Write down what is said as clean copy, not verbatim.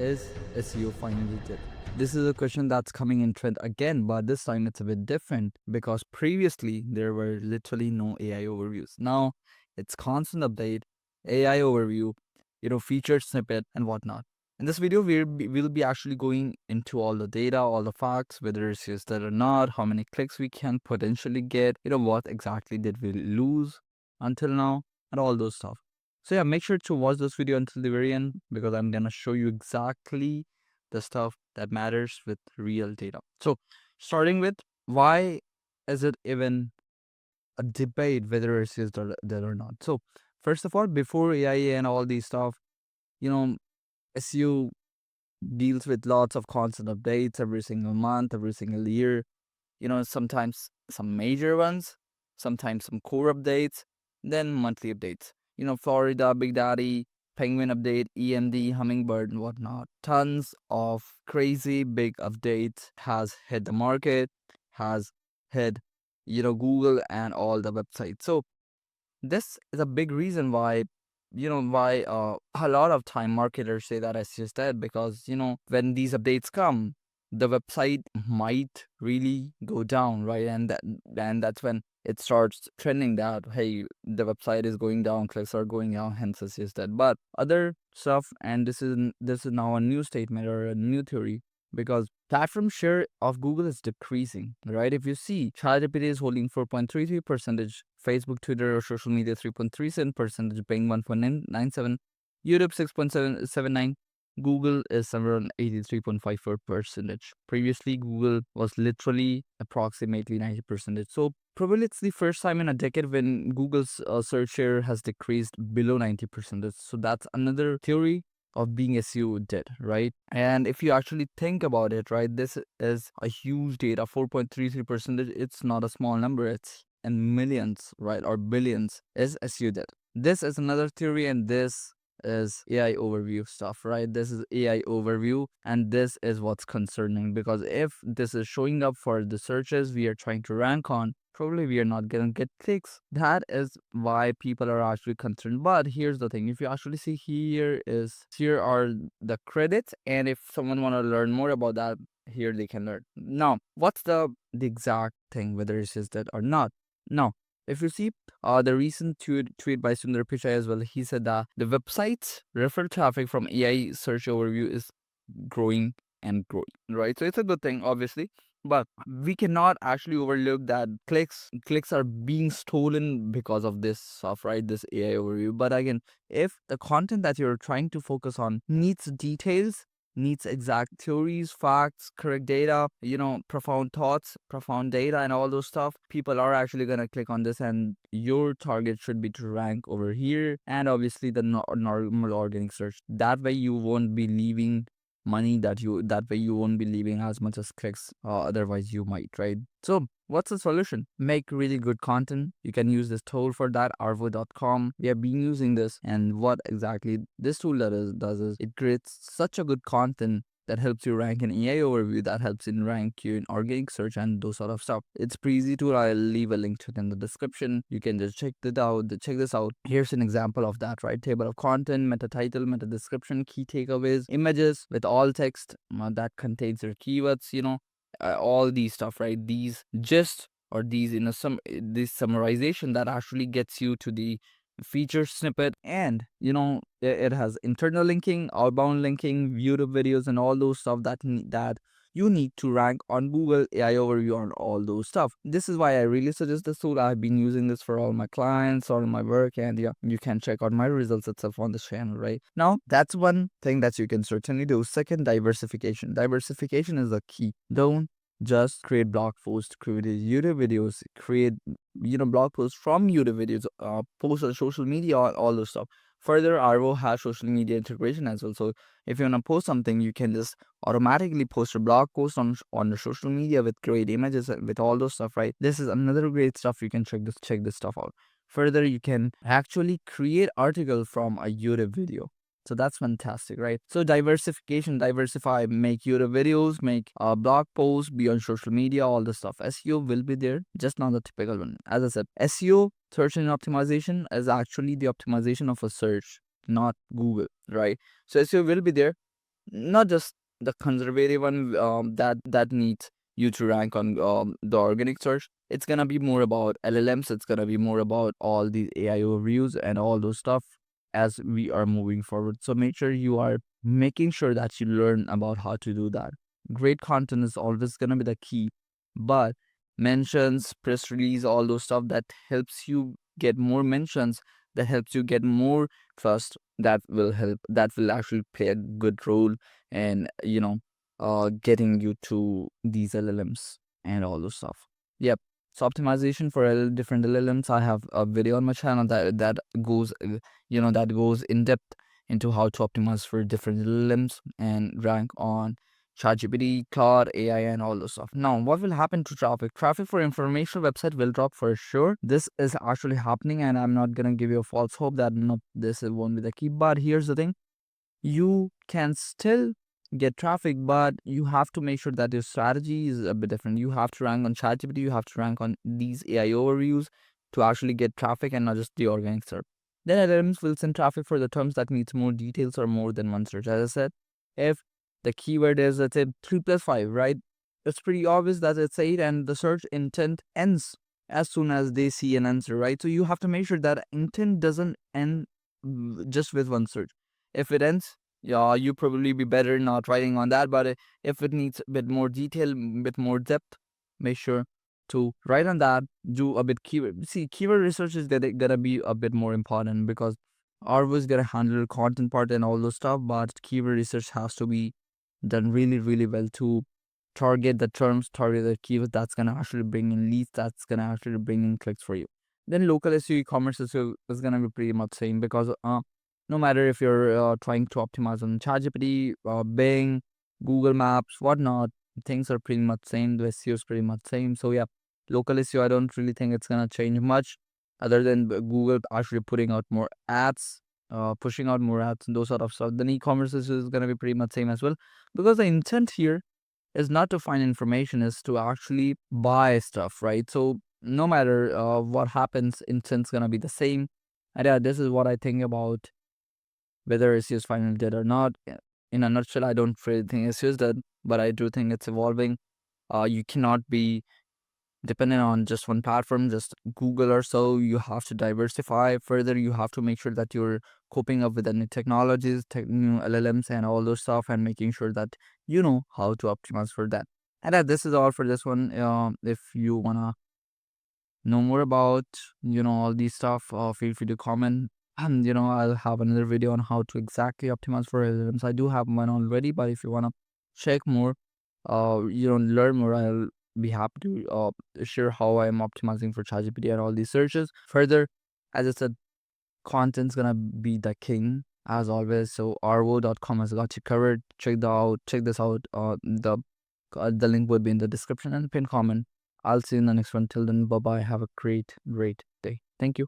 is SEO finally dead? This is a question that's coming in trend again, but this time it's a bit different because previously there were literally no AI overviews. Now it's constant update, AI overview, featured snippet and whatnot. In this video, we'll be actually going into all the data, all the facts, whether it's used that or not, how many clicks we can potentially get, what exactly did we lose until now, and all those stuff. So yeah, make sure to watch this video until the very end because I'm gonna show you exactly the stuff that matters with real data. So starting with, why is it even a debate whether it is dead or not? So first of all, before AI and all these stuff, you know, SEO deals with lots of constant updates every single month, every single year. Sometimes some major ones, sometimes some core updates, then monthly updates. Florida, Big Daddy, Penguin update, EMD, Hummingbird, and whatnot. Tons of crazy big updates has hit the market, has hit, Google and all the websites. So this is a big reason why a lot of time marketers say that it's just dead because when these updates come, the website might really go down, right? And that's when it starts trending that, hey, the website is going down, clicks are going down, hence it's just dead. But other stuff, and this is now a new statement or a new theory, because platform share of Google is decreasing, right? If you see, ChatGPT is holding 4.33%, Facebook, Twitter, or social media 3.37%, Bing 1.97, YouTube 6.779, Google is somewhere around 83.54%. Previously, Google was literally approximately 90%. So probably it's the first time in a decade when Google's search share has decreased below 90%. So that's another theory of being SEO dead, right? And if you actually think about it, right, this is a huge data, 4.33%. It's not a small number. It's in millions, right, or billions is SEO dead. This is another theory, and this is AI overview stuff, right? This is AI overview, and this is what's concerning, because if this is showing up for the searches we are trying to rank on, probably we are not gonna get clicks. That is why people are actually concerned. But here's the thing: if you actually see, here are the credits, and if someone want to learn more about that, here they can learn. Now, what's the exact thing, whether it's just that or not? Now, if you see the recent tweet by Sundar Pichai as well, he said that the website's referral traffic from AI search overview is growing and growing, right? So it's a good thing, obviously, but we cannot actually overlook that clicks are being stolen because of this stuff, right? This AI overview. But again, if the content that you're trying to focus on needs details, needs exact theories, facts, correct data, profound thoughts, profound data, and all those stuff, people are actually gonna click on this, and your target should be to rank over here, and obviously the normal organic search. That way you won't be leaving money, that way you won't be leaving as much as clicks, otherwise you might, right? So what's the solution? Make really good content. You can use this tool for that, arvo.com. We have been using this, and what exactly this tool does is it creates such a good content that helps you rank in AI overview, that helps in rank you in organic search and those sort of stuff. It's pretty easy tool. I'll leave a link to it in the description. You can just check this out. Here's an example of that, right? Table of content, meta title, meta description, key takeaways, images with all text that contains your keywords, all these stuff, right? These gist, or these this summarization that actually gets you to the feature snippet, and it has internal linking, outbound linking, YouTube videos, and all those stuff that you need to rank on Google, AI overview, on all those stuff. This is why I really suggest this tool. I've been using this for all my clients, all my work, and yeah, you can check out my results itself on this channel, right? Now, that's one thing that you can certainly do. Second, diversification. Diversification is the key. Don't just create blog posts, create YouTube videos, create blog posts from YouTube videos, post on social media, all those stuff. Further, Arvo has social media integration as well. So if you want to post something, you can just automatically post a blog post on the social media with great images, with all those stuff, right? This is another great stuff. You can check this stuff out. Further, you can actually create article from a YouTube video. So that's fantastic, right? So diversify, make YouTube videos, make blog posts, be on social media, all the stuff. SEO will be there, just not the typical one. As I said, SEO, search engine optimization, is actually the optimization of a search, not Google, right? So SEO will be there. not just the conservative one that needs you to rank on the organic search. It's gonna be more about LLMs. It's gonna be more about all these AI overviews and all those stuff as we are moving forward. So make sure you are making sure that you learn about how to do that. Great content is always gonna be the key, but mentions, press release, all those stuff that helps you get more mentions, that helps you get more trust, that will actually play a good role in getting you to these LLMs and all those stuff. Yep. So optimization for different LLMs, I have a video on my channel that goes that goes in depth into how to optimize for different LLMs and rank on ChatGPT, Cloud, AI, and all those stuff. Now, what will happen to traffic? Traffic for informational website will drop for sure. This is actually happening, and I'm not gonna give you a false hope that no, this won't be the key. But here's the thing: you can still get traffic, but you have to make sure that your strategy is a bit different. You have to rank on ChatGPT, you have to rank on these AI overviews to actually get traffic and not just the organic search. Then LLMs will send traffic for the terms that needs more details or more than one search. As I said, if the keyword is, let's say, 3 plus 5, right? It's pretty obvious that it's 8 and the search intent ends as soon as they see an answer, right? So you have to make sure that intent doesn't end just with one search. If it ends, yeah, you probably be better not writing on that. But if it needs a bit more detail, bit more depth, make sure to write on that. Do a bit keyword. See, keyword research is gonna be a bit more important because always gonna handle content part and all those stuff. But keyword research has to be done really, really well to target the terms, target the keywords that's gonna actually bring in leads, that's gonna actually bring in clicks for you. Then local SEO, e-commerce SEO is gonna be pretty much same because no matter if you're trying to optimize on ChatGPT, Bing, Google Maps, whatnot, things are pretty much same. The SEO is pretty much same. So yeah, local SEO, I don't really think it's gonna change much, other than Google actually putting out more ads, pushing out more ads and those sort of stuff. Then e-commerce is gonna be pretty much same as well, because the intent here is not to find information, is to actually buy stuff, right? So no matter what happens, intent's gonna be the same. And yeah, this is what I think about whether SEO is finally dead or not. In a nutshell, I don't really think SEO is dead, but I do think it's evolving. You cannot be dependent on just one platform, just Google or so. You have to diversify further. You have to make sure that you're coping up with the new technologies, new LLMs, and all those stuff, and making sure that you know how to optimize for that. And this is all for this one. If you wanna know more about all these stuff, feel free to comment. And I'll have another video on how to exactly optimize for LLMs. I do have one already, but if you wanna check more, learn more, I'll be happy to share how I'm optimizing for ChatGPT and all these searches further. As I said, content's gonna be the king as always. So rwo.com has got you covered. Check this out. The link would be in the description and pinned comment. I'll see you in the next one. Till then, bye bye. Have a great day. Thank you.